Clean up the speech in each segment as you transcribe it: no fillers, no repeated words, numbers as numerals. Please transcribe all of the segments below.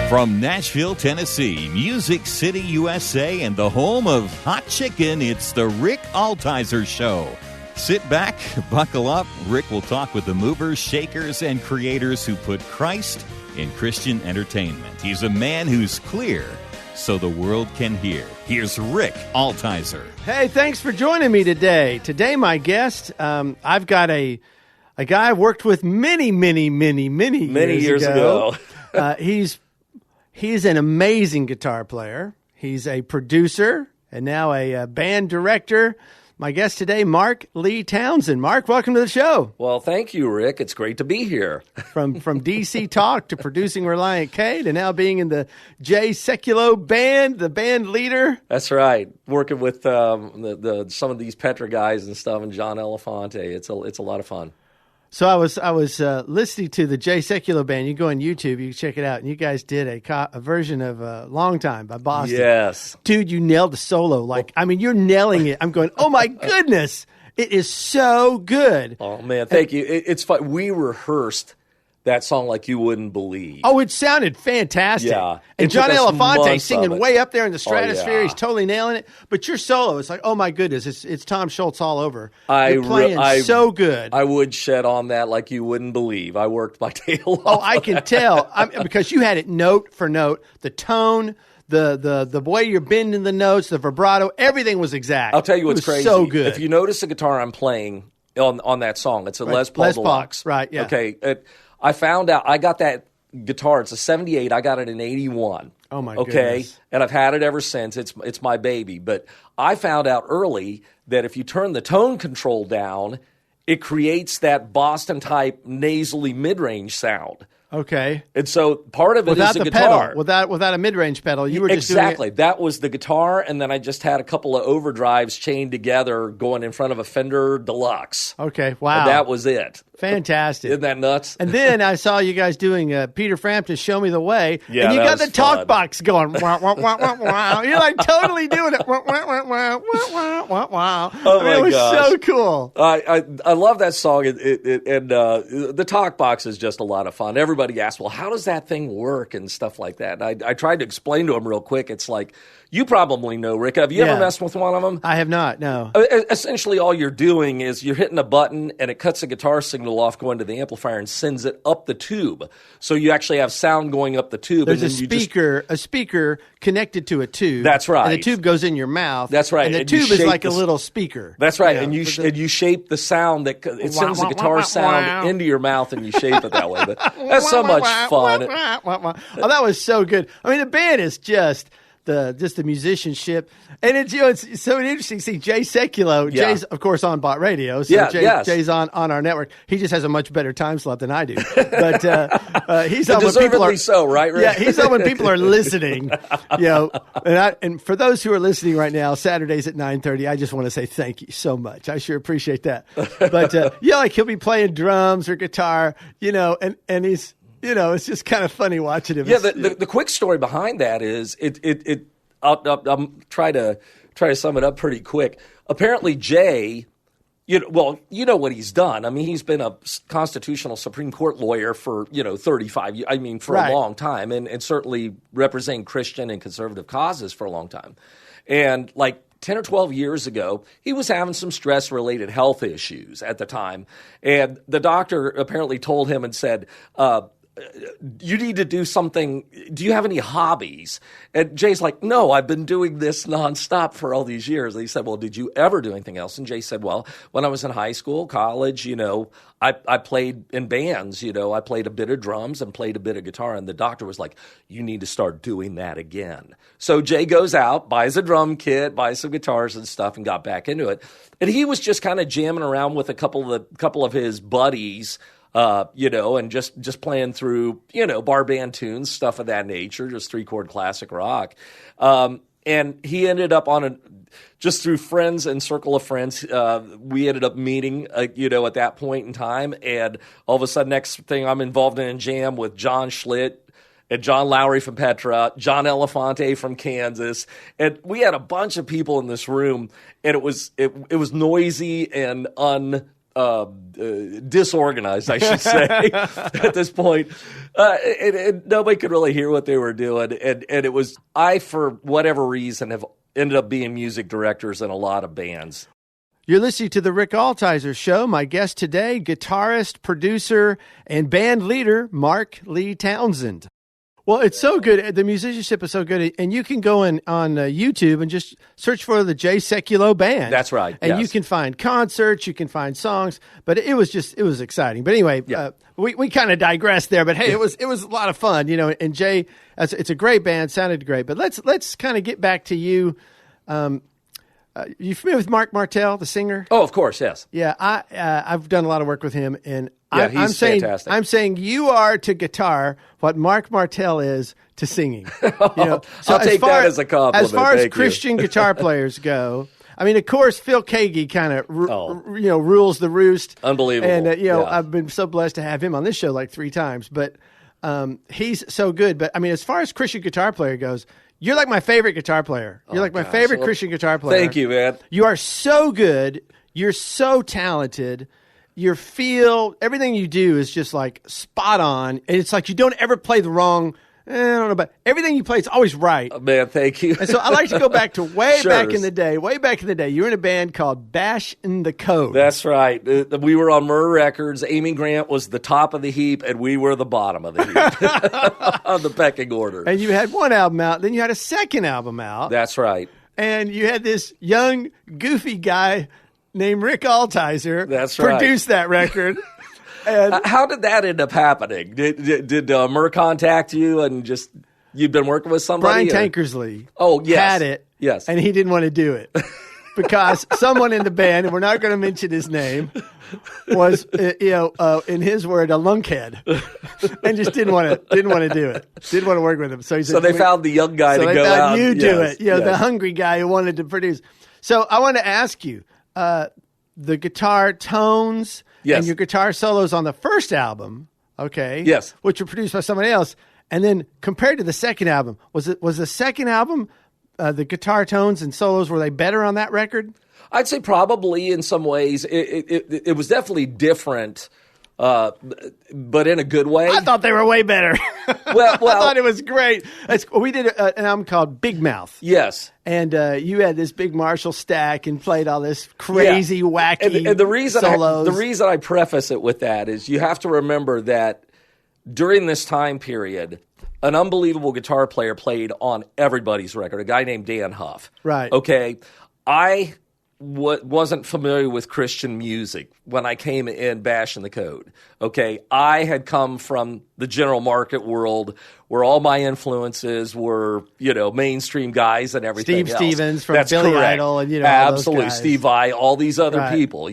From Nashville, Tennessee, Music City, USA, and the home of hot chicken, it's the Rick Altizer Show. Sit back, buckle up. Rick will talk with the movers, shakers, and creators who put Christ in Christian entertainment. He's a man who's clear so the world can hear. Here's Rick Altizer. Hey, thanks for joining me today. Today, my guest, I've got a guy I've worked with many years ago. He's an amazing guitar player. He's a producer and now a band director. My guest today, Mark Lee Townsend. Mark, welcome to the show. Well, thank you, Rick. It's great to be here. From DC Talk to producing Reliant K to now being in the Jay Sekulow Band, the band leader. That's right. Working with some of these Petra guys and stuff, and John Elefante. It's a lot of fun. So I was listening to the Jay Sekulow Band. You go on YouTube, you can check it out, and you guys did a version of "Long Time" by Boston. Yes, dude, you nailed the solo. You're nailing it. I'm going, oh my goodness, it is so good. Oh man, thank you. It's fun. We rehearsed that song like you wouldn't believe. Oh, it sounded fantastic. Yeah. And John Elefante singing way up there in the stratosphere. Oh, yeah. He's totally nailing it. But your solo, it's like, oh my goodness, it's Tom Schultz all over. You're playing so good. I would shed on that like you wouldn't believe. I worked my tail off. Oh, I can tell. Because you had it note for note. The tone, the way you're bending the notes, the vibrato, everything was exact. I'll tell you what's crazy. So good. If you notice the guitar I'm playing on that song, it's a Les Paul Deluxe. Right, yeah. Okay, I found out I got that guitar. It's a 78. I got it in 81. Oh, my goodness. Okay, and I've had it ever since. It's my baby. But I found out early that if you turn the tone control down, it creates that Boston-type nasally mid-range sound. Okay. And so part of it is the guitar. Pedal, without a mid-range pedal, you were just exactly. doing it. That was the guitar, and then I just had a couple of overdrives chained together going in front of a Fender Deluxe. Okay, wow. And that was it. Fantastic. Isn't that nuts? And then I saw you guys doing Peter Frampton's Show Me the Way, yeah, and you got the talk fun. Box going. Wah, wah, wah, wah, wah. You're like totally doing it. Wah, wah, wah, wah, wah, wah, wah. Oh, I mean, it was gosh. so cool. I love that song, and the talk box is just a lot of fun. Everybody asks, well, how does that thing work and stuff like that? And I tried to explain to him real quick. It's like, you probably know, Rick. Have you ever messed with one of them? I have not, no. Essentially, all you're doing is you're hitting a button, and it cuts a guitar signal off going to the amplifier and sends it up the tube. So you actually have sound going up the tube. There's and then a speaker connected to a tube. That's right. And the tube goes in your mouth. That's right. And the tube is like a little speaker. That's right. And you shape the sound that it sends the guitar sound into your mouth, and you shape it that way. But that's so much fun. Oh, that was so good. I mean, the band is just the musicianship, and it's so interesting to see Jay Sekulow. Yeah. Jay's of course on Bot Radio, so Jay's on our network. He just has a much better time slot than I do, but he's on when people are so right. Yeah, he's on when people are listening. And for those who are listening right now, Saturdays at 9:30. I just want to say thank you so much. I sure appreciate that. But like he'll be playing drums or guitar, and he's. It's just kind of funny watching him. Yeah, the quick story behind that is I'll try to sum it up pretty quick. Apparently, Jay, you know what he's done. I mean, he's been a constitutional Supreme Court lawyer for 35 years. I mean, for a long time, and certainly representing Christian and conservative causes for a long time. And like 10 or 12 years ago, he was having some stress-related health issues at the time, and the doctor apparently told him and said, you need to do something. Do you have any hobbies? And Jay's like, no, I've been doing this nonstop for all these years. And he said, well, did you ever do anything else? And Jay said, well, when I was in high school, college, I played in bands. I played a bit of drums and played a bit of guitar. And the doctor was like, you need to start doing that again. So Jay goes out, buys a drum kit, buys some guitars and stuff, and got back into it. And he was just kind of jamming around with a couple of his buddies, and just playing through, bar band tunes, stuff of that nature, just 3-chord classic rock. And he ended up just through friends and circle of friends, we ended up meeting, at that point in time. And all of a sudden, next thing I'm involved in a jam with John Schlitt and John Lowry from Petra, John Elefante from Kansas. And we had a bunch of people in this room, and it was noisy and disorganized, I should say, at this point. And nobody could really hear what they were doing. And it was, for whatever reason, have ended up being music directors in a lot of bands. You're listening to the Rick Altizer Show. My guest today, guitarist, producer, and band leader, Mark Lee Townsend. Well, it's so good. The musicianship is so good. And you can go on YouTube and just search for the Jay Sekulow Band. That's right. And you can find concerts, you can find songs. But it was exciting. But anyway, we kind of digressed there. But hey, it was a lot of fun, And Jay, it's a great band, sounded great. But let's kind of get back to you. You familiar with Mark Martell, the singer? Oh, of course, yes. Yeah, I've done a lot of work with him, and he's fantastic. I'm saying you are to guitar what Mark Martell is to singing. So I'll take that as a compliment. As far as Christian guitar players go, I mean, of course, Phil Kagi kind of rules the roost. Unbelievable. And I've been so blessed to have him on this show like 3 times, but he's so good. But I mean, as far as Christian guitar player goes, you're like my favorite guitar player. You're like my favorite Christian guitar player. Thank you, man. You are so good. You're so talented. Your feel, everything you do is just like spot on. And it's like you don't ever play the wrong. I don't know, but everything you play is always right. Man, thank you. And so I like to go back to way back in the day. You were in a band called Bash in the Code. That's right. We were on Murr Records. Amy Grant was the top of the heap, and we were the bottom of the heap on the pecking order. And you had one album out, then you had a second album out. That's right. And you had this young, goofy guy named Rick Altizer. That's right. Produced that record. And how did that end up happening? Did Murr contact you and just you'd been working with somebody? Brian Tankersley had it. Yes. And he didn't want to do it because someone in the band, and we're not going to mention his name, was in his word a lunkhead, and just didn't want to do it. Didn't want to work with him. So he said, so they found the young guy to go out. So they found you do yes, it. The hungry guy who wanted to produce. So I want to ask you, the guitar tones. Yes. And your guitar solos on the first album, okay? Yes. Which were produced by somebody else. And then compared to the second album, was the second album, the guitar tones and solos, were they better on that record? I'd say probably in some ways. It was definitely different, but in a good way. I thought they were way better. Well, I thought it was great. We did an album called Big Mouth. Yes. And you had this big Marshall stack and played all this crazy, wacky and the reason solos. The reason I preface it with that is you have to remember that during this time period, an unbelievable guitar player played on everybody's record, a guy named Dan Huff. Right. Okay. I wasn't familiar with Christian music when I came in Bash in the Code. Okay, I had come from the general market world where all my influences were, mainstream guys and everything Steve else. Stevens from That's Billy correct. Idol and, absolutely, all those guys. Steve Vai, all these other people,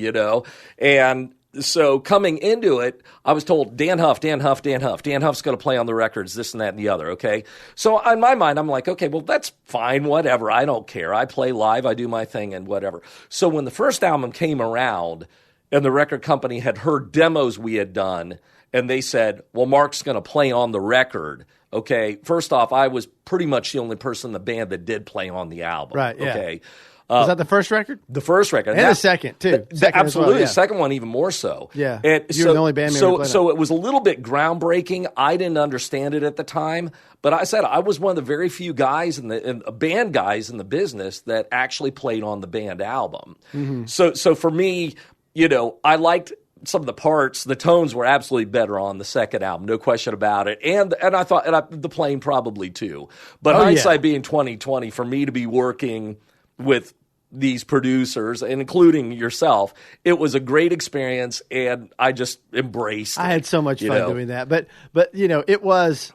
and so coming into it, I was told, Dan Huff's going to play on the records, this and that and the other, okay? So in my mind, I'm like, okay, well, that's fine, whatever. I don't care. I play live, I do my thing and whatever. So when the first album came around and the record company had heard demos we had done, and they said, well, Mark's going to play on the record, okay? First off, I was pretty much the only person in the band that did play on the album, right, yeah. Okay? Was that the first record? The first record. And the second, too. Absolutely. The second one even more so. Yeah. And you were the only band member. So it was a little bit groundbreaking. I didn't understand it at the time. But I said I was one of the very few guys band guys in the business that actually played on the band album. Mm-hmm. So for me, I liked some of the parts. The tones were absolutely better on the second album, no question about it. And I thought the playing probably too. But hindsight being 20/20, for me to be working with these producers, and including yourself, it was a great experience, and I just embraced it. I had so much fun doing that, but it was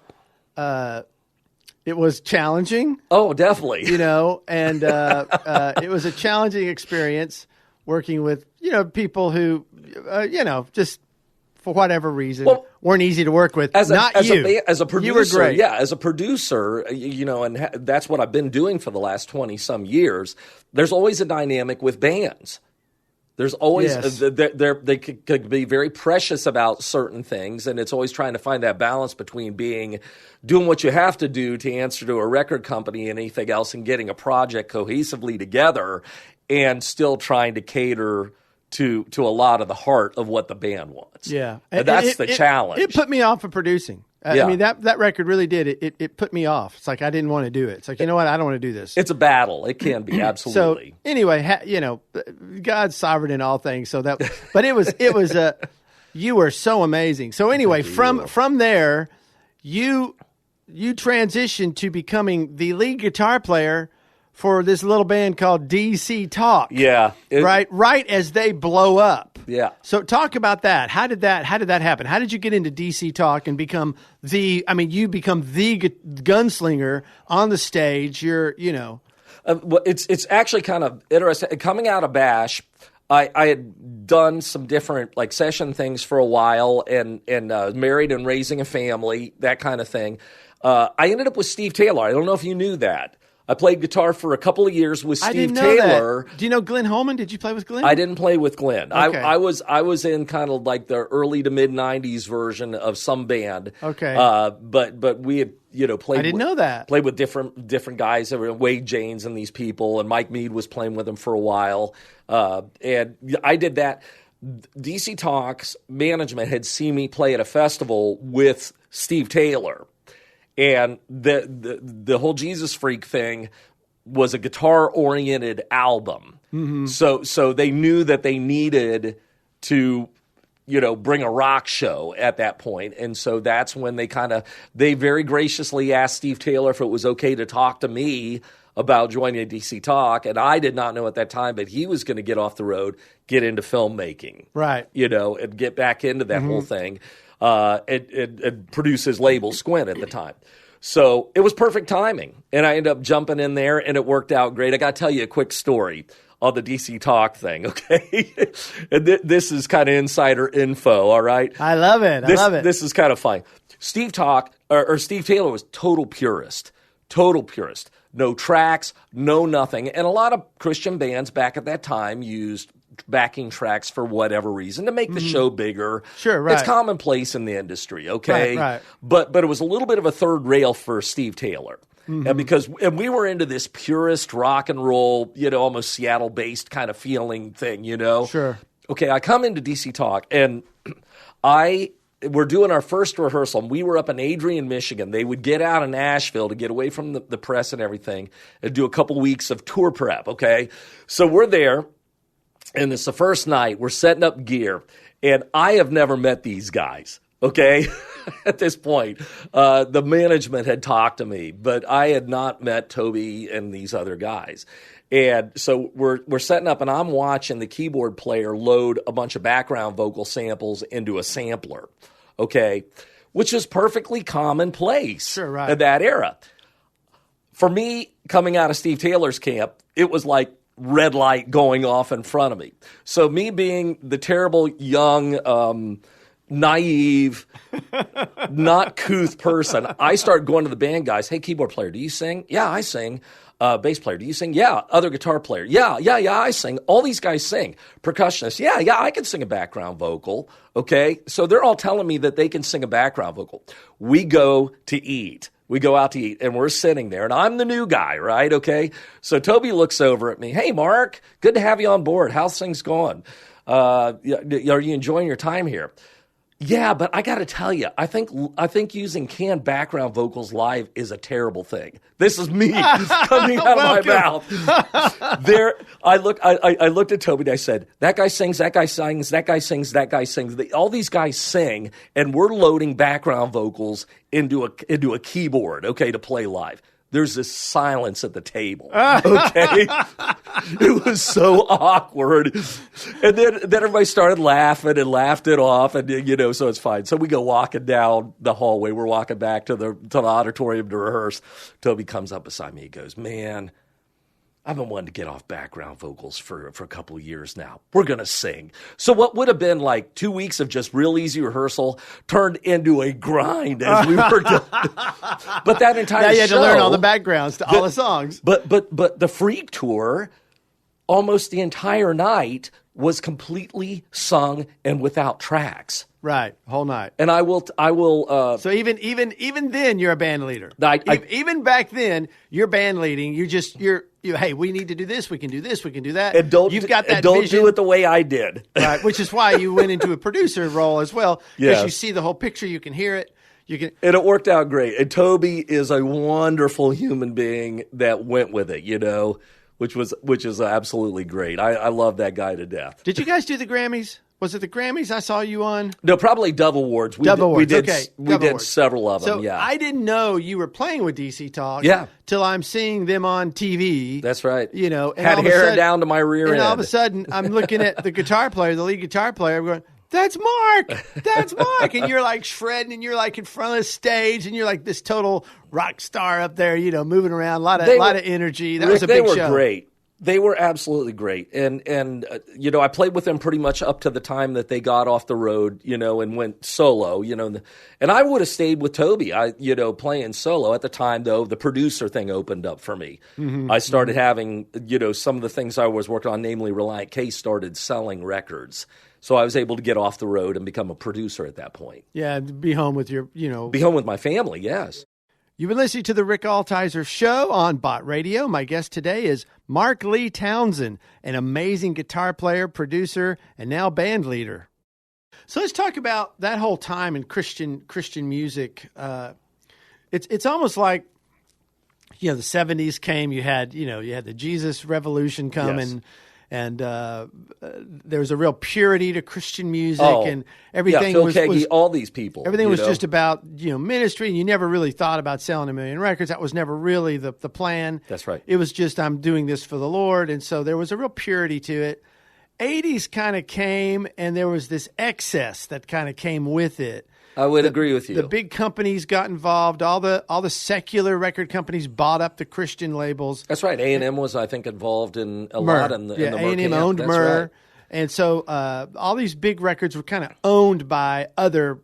challenging. Oh, definitely. And it was a challenging experience working with people who just for whatever reason weren't easy to work with. As a producer, you were great. Yeah, as a producer, and that's what I've been doing for the last 20-some years. There's always a dynamic with bands. There's always they could be very precious about certain things, and it's always trying to find that balance between doing what you have to do to answer to a record company and anything else, and getting a project cohesively together, and still trying to cater to a lot of the heart of what the band wants. Yeah. And that's the challenge. It put me off of producing. Yeah. I mean, that record really did. It put me off. It's like I didn't want to do it. It's like, you know what? I don't want to do this. It's a battle. It can be, absolutely. So anyway, God's sovereign in all things. So but it was you were so amazing. So anyway, from there, you transitioned to becoming the lead guitar player for this little band called DC Talk. Yeah. Right as they blow up. Yeah. So talk about that. How did that happen? How did you get into DC Talk and become the gunslinger on the stage? Well, it's actually kind of interesting. Coming out of Bash, I had done some different like session things for a while and married and raising a family, that kind of thing. I ended up with Steve Taylor. I don't know if you knew that. I played guitar for a couple of years with Steve Taylor. That. Do you know Glenn Holman? Did you play with Glenn? I didn't play with Glenn. Okay. I was in kind of like the early to mid '90s version of some band. Okay. But we had played. I didn't know that. Played with different guys. There were Wade Janes and these people, and Mike Mead was playing with them for a while. And I did that. DC Talk's management had seen me play at a festival with Steve Taylor. And the whole Jesus Freak thing was a guitar-oriented album. Mm-hmm. So they knew that they needed to, bring a rock show at that point. And so that's when they very graciously asked Steve Taylor if it was okay to talk to me about joining DC Talk. And I did not know at that time that he was going to get off the road, get into filmmaking. Right. And get back into that whole thing. And produce his label Squint at the time. So it was perfect timing. And I ended up jumping in there and it worked out great. I got to tell you a quick story on the DC Talk thing, okay? And this is kind of insider info, all right? I love it. This is kind of fun. Steve Taylor was total purist. No tracks, no nothing. And a lot of Christian bands back at that time used backing tracks for whatever reason to make the show bigger. Sure, right. It's commonplace in the industry, okay? Right. But it was a little bit of a third rail for Steve Taylor. Mm-hmm. And we were into this purist rock and roll, almost Seattle-based kind of feeling thing, Sure. Okay, I come into DC Talk, and we're doing our first rehearsal, and we were up in Adrian, Michigan. They would get out in Nashville to get away from the press and everything and do a couple weeks of tour prep, okay? So we're there. And it's the first night, we're setting up gear, and I have never met these guys, okay? At this point, the management had talked to me, but I had not met Toby and these other guys. And so we're setting up, and I'm watching the keyboard player load a bunch of background vocal samples into a sampler, okay? Which is perfectly commonplace Sure, right. in that era. For me, coming out of Steve Taylor's camp, it was like red light going off in front of me. So me being the terrible young, naive, not couth person, I start going to the band guys, hey, keyboard player, do you sing? Yeah, I sing. Bass player, do you sing? Yeah. Other guitar player, yeah, I sing. All these guys sing. Percussionist, yeah, I can sing a background vocal. Okay, so they're all telling me that they can sing a background vocal. We go to eat. We go out to eat, and we're sitting there, and I'm the new guy, right? Okay? So Toby looks over at me. Hey, Mark, good to have you on board. How's things going? Are you enjoying your time here? Yeah, but I got to tell you, I think using canned background vocals live is a terrible thing. This is me coming out of my mouth. I looked at Toby and I said, that guy sings, that guy sings, that guy sings, that guy sings. All these guys sing, and we're loading background vocals into a keyboard, okay, to play live. There's this silence at the table, okay? It was so awkward. And then everybody started laughing and laughed it off, and, so it's fine. So we go walking down the hallway. We're walking back to the auditorium to rehearse. Toby comes up beside me. He goes, man, I've been wanting to get off background vocals for a couple of years now. We're going to sing. So what would have been like 2 weeks of just real easy rehearsal turned into a grind as we were doing. But that entire show. Now you had to learn all the backgrounds to all the songs. But the Freak Tour, almost the entire night was completely sung and without tracks. Right, whole night. And I will. So even then, you're a band leader. Even back then, you're band leading. Hey, we need to do this. We can do this. We can do that. And don't vision. Do it the way I did. Right, which is why you went into a producer role as well, because Yes. you see the whole picture. You can hear it. And it worked out great. And Toby is a wonderful human being that went with it, which is absolutely great. I love that guy to death. Did you guys do the Grammys? Was it the Grammys I saw you on? No, probably Dove Awards. We did several of them. So yeah, I didn't know you were playing with DC Talk. Yeah. Till I'm seeing them on TV. That's right. And had hair down to my rear end. And all of a sudden, I'm looking at the guitar player, the lead guitar player. I'm going, "That's Mark. That's Mark." And you're like shredding, and you're like in front of the stage, and you're like this total rock star up there, moving around, a lot of energy. That was a big show. They were great. They were absolutely great. And I played with them pretty much up to the time that they got off the road, and went solo, and I would have stayed with Toby, playing solo. At the time, though, the producer thing opened up for me. Mm-hmm. I started having, some of the things I was working on, namely Reliant K, started selling records. So I was able to get off the road and become a producer at that point. Yeah, be home with your, Be home with my family, yes. You've been listening to the Rick Altizer Show on Bot Radio. My guest today is Mark Lee Townsend, an amazing guitar player, producer, and now band leader. So let's talk about that whole time in Christian music. It's almost like, the 70s came. You had the Jesus Revolution come, yes. and there was a real purity to Christian music, and everything Phil was Keaggy, all these people. Everything was just about ministry, and you never really thought about selling 1 million records. That was never really the plan. That's right. It was just, I'm doing this for the Lord, and so there was a real purity to it. 80s kind of came, and there was this excess that kind of came with it. I would agree with you. The big companies got involved. All the secular record companies bought up the Christian labels. That's right. A&M was, I think, involved in a lot in the A&M owned Myrrh. Right. And so all these big records were kind of owned by other,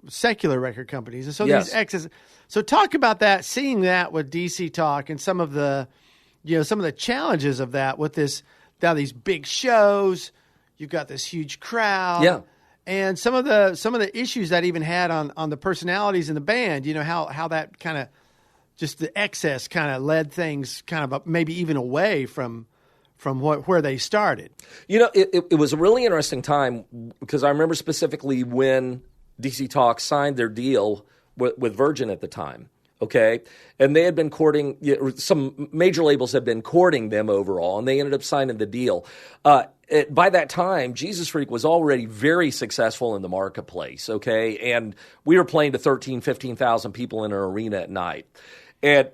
secular record companies. And so these excess. So talk about that, seeing that with DC Talk and some of the challenges of that with this, now these big shows, you've got this huge crowd. Yeah. And some of the issues that even had on the personalities in the band, how that kind of just the excess kind of led things kind of maybe even away from where they started. It was a really interesting time because I remember specifically when DC Talk signed their deal with Virgin at the time. Okay, and they had been courting. Some major labels had been courting them overall, and they ended up signing the deal. By that time, Jesus Freak was already very successful in the marketplace, okay? And we were playing to 13,000, 15,000 people in an arena at night. And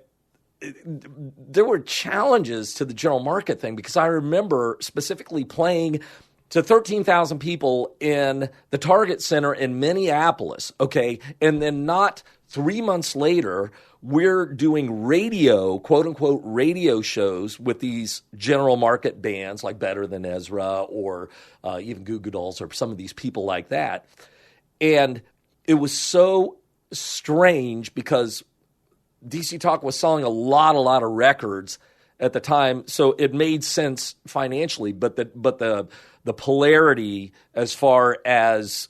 there were challenges to the general market thing because I remember specifically playing to 13,000 people in the Target Center in Minneapolis, okay? And then not 3 months later, we're doing radio, quote-unquote radio shows with these general market bands like Better Than Ezra or even Goo Goo Dolls or some of these people like that. And it was so strange because DC Talk was selling a lot of records at the time, so it made sense financially, but the polarity as far as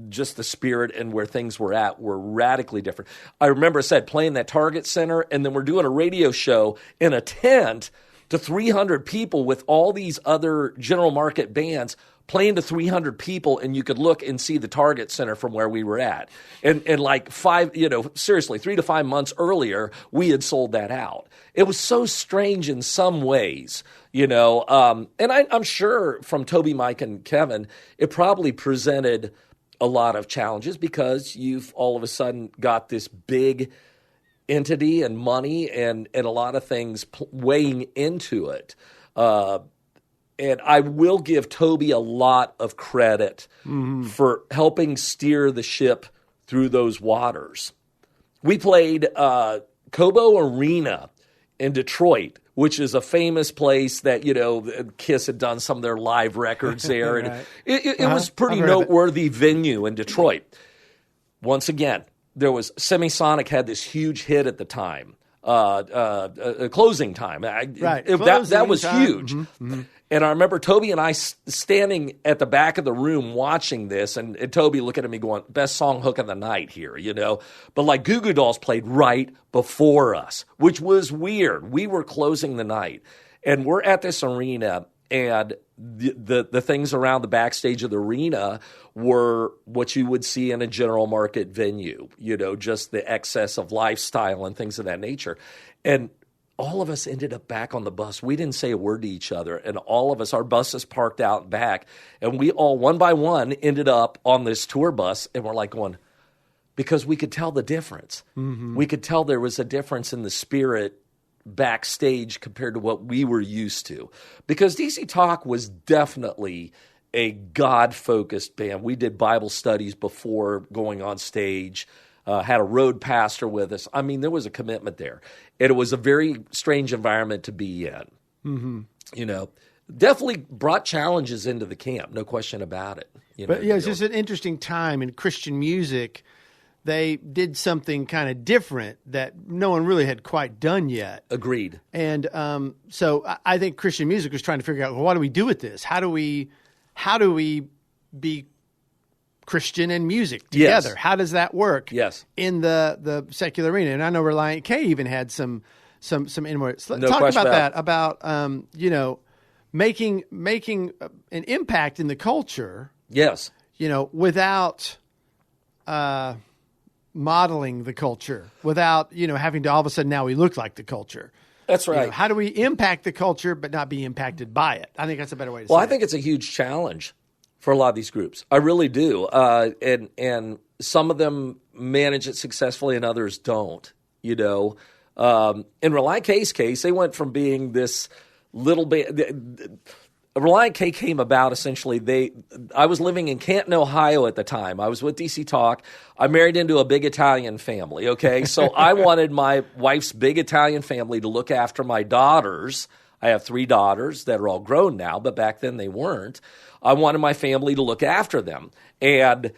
just the spirit and where things were at were radically different. I remember I said playing that Target Center, and then we're doing a radio show in a tent to 300 people with all these other general market bands playing to 300 people, and you could look and see the Target Center from where we were at. And like 3 to 5 months earlier, we had sold that out. It was so strange in some ways, and I'm sure from Toby, Mike, and Kevin, it probably presented a lot of challenges because you've all of a sudden got this big entity and money and a lot of things weighing into it. And I will give Toby a lot of credit for helping steer the ship through those waters. We played Cobo Arena in Detroit, which is a famous place that, Kiss had done some of their live records there. Right. And it was pretty noteworthy venue in Detroit. Once again, there was Semisonic had this huge hit at the time. closing time. Right. That was Closing huge. time. Mm-hmm. And I remember Toby and I standing at the back of the room watching this, and Toby looking at me going, best song hook of the night here, But like Goo Goo Dolls played right before us, which was weird. We were closing the night, and we're at this arena, and the things around the backstage of the arena were what you would see in a general market venue, just the excess of lifestyle and things of that nature. And all of us ended up back on the bus. We didn't say a word to each other. And all of us, our buses parked out back. And we all, one by one, ended up on this tour bus. And we're like going, because we could tell the difference. Mm-hmm. We could tell there was a difference in the spirit backstage compared to what we were used to. Because DC Talk was definitely a God-focused band. We did Bible studies before going on stage. Had a road pastor with us. I mean, there was a commitment there. And it was a very strange environment to be in. Mm-hmm. Definitely brought challenges into the camp, no question about it. It's just an interesting time in Christian music. They did something kind of different that no one really had quite done yet. Agreed. And so I think Christian music was trying to figure out, well, what do we do with this? How do we be Christian and music together? Yes. How does that work? Yes. In the secular arena? And I know Reliant K even had some inwards. Talk about that, about making an impact in the culture. Yes. Without modeling the culture, without having to all of a sudden now we look like the culture. That's right. How do we impact the culture but not be impacted by it? I think that's a better way to say it. Well, I think it's a huge challenge for a lot of these groups. I really do. And some of them manage it successfully and others don't, In Reliant K's case, they went from being this little band. Reliant K came about essentially. I was living in Canton, Ohio at the time. I was with DC Talk. I married into a big Italian family, okay? So I wanted my wife's big Italian family to look after my daughters. I have 3 daughters that are all grown now, but back then they weren't. I wanted my family to look after them. And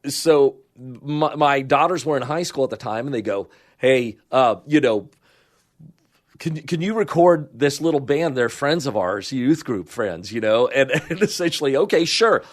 so my daughters were in high school at the time, and they go, hey, can you record this little band? They're friends of ours, youth group friends, and essentially, okay, sure.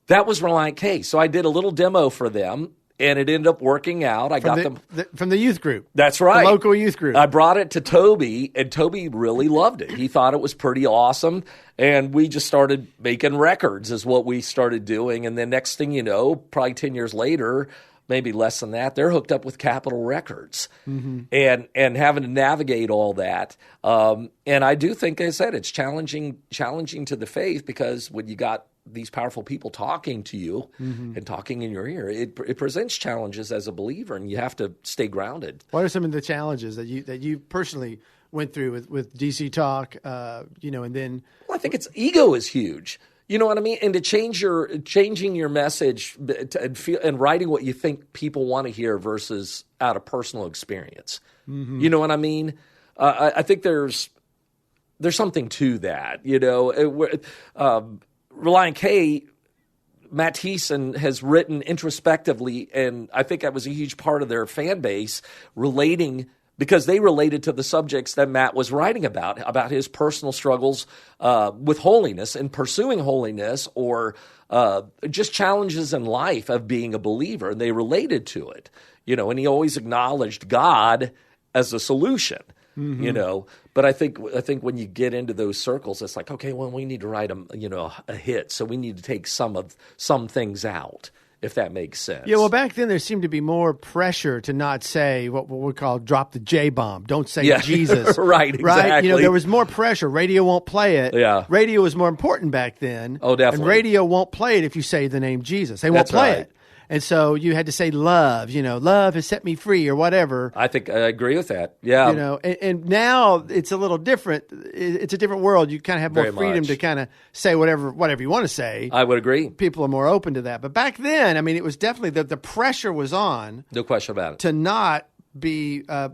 That was Reliant K. So I did a little demo for them, and it ended up working out. I got them from the youth group. That's right. The local youth group. I brought it to Toby, and Toby really loved it. He thought it was pretty awesome, and we just started making records is what we started doing. And then next thing you know, probably 10 years later, maybe less than that, they're hooked up with Capitol Records, and having to navigate all that. And I do think, as I said, it's challenging to the faith, because when you got these powerful people talking to you and talking in your ear, it presents challenges as a believer, and you have to stay grounded. What are some of the challenges that you personally went through with DC Talk? And then I think ego is huge. You know what I mean? And to changing your message and writing what you think people want to hear versus out of personal experience. Mm-hmm. You know what I mean? I think there's something to that. Reliant K, Matt Thiessen has written introspectively, and I think that was a huge part of their fan base because they related to the subjects that Matt was writing about his personal struggles with holiness and pursuing holiness, or just challenges in life of being a believer. And they related to it, and he always acknowledged God as a solution, But I think when you get into those circles, it's like, okay, well, we need to write a hit, so we need to take some things out, if that makes sense. Yeah, well, back then there seemed to be more pressure to not say what we call drop the J-bomb. Don't say Jesus. Right, exactly. Right? There was more pressure. Radio won't play it. Yeah. Radio was more important back then. Oh, definitely. And radio won't play it if you say the name Jesus. They won't play it. And so you had to say love, love has set me free or whatever. I think I agree with that. Yeah. And now it's a little different. It's a different world. You kind of have more freedom to kind of say whatever you want to say. I would agree. People are more open to that. But back then, I mean, it was definitely the pressure was on. No question about it. To not be, to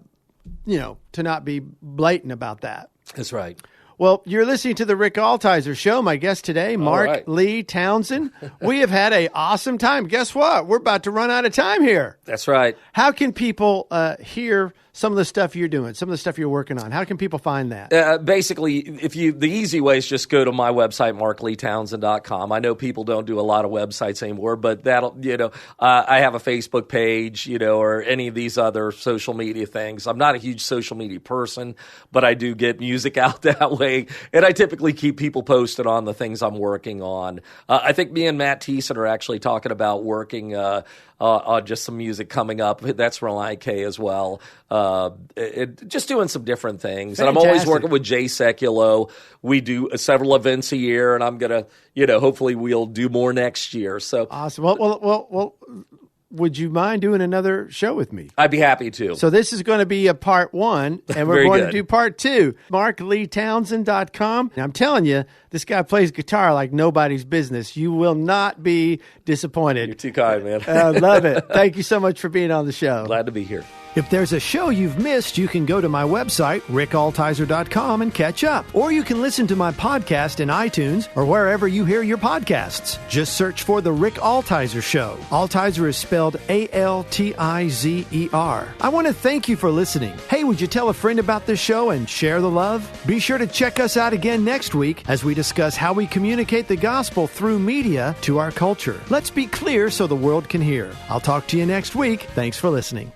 not be blatant about that. That's right. Well, you're listening to the Rick Altizer Show. My guest today, Mark Lee Townsend. We have had an awesome time. Guess what? We're about to run out of time here. That's right. How can people hear some of the stuff you're doing, some of the stuff you're working on? How can people find that? Basically, the easy way is just go to my website, markleetownsend.com. I know people don't do a lot of websites anymore, but that'll, I have a Facebook page, or any of these other social media things. I'm not a huge social media person, but I do get music out that way, and I typically keep people posted on the things I'm working on. I think me and Matt Thiessen are actually talking about working on just some music coming up. That's Reliant K as well. Just doing some different things. Fantastic. And I'm always working with Jay Sekulow. We do several events a year, and I'm going to, hopefully we'll do more next year. So awesome. Well, would you mind doing another show with me? I'd be happy to. So this is going to be a part 1, and we're going to do part 2. MarkLeeTownsend.com. I'm telling you, this guy plays guitar like nobody's business. You will not be disappointed. You're too kind, man. I love it. Thank you so much for being on the show. Glad to be here. If there's a show you've missed, you can go to my website, rickaltizer.com, and catch up. Or you can listen to my podcast in iTunes or wherever you hear your podcasts. Just search for The Rick Altizer Show. Altizer is spelled Altizer. I want to thank you for listening. Hey, would you tell a friend about this show and share the love? Be sure to check us out again next week as we discuss how we communicate the gospel through media to our culture. Let's be clear so the world can hear. I'll talk to you next week. Thanks for listening.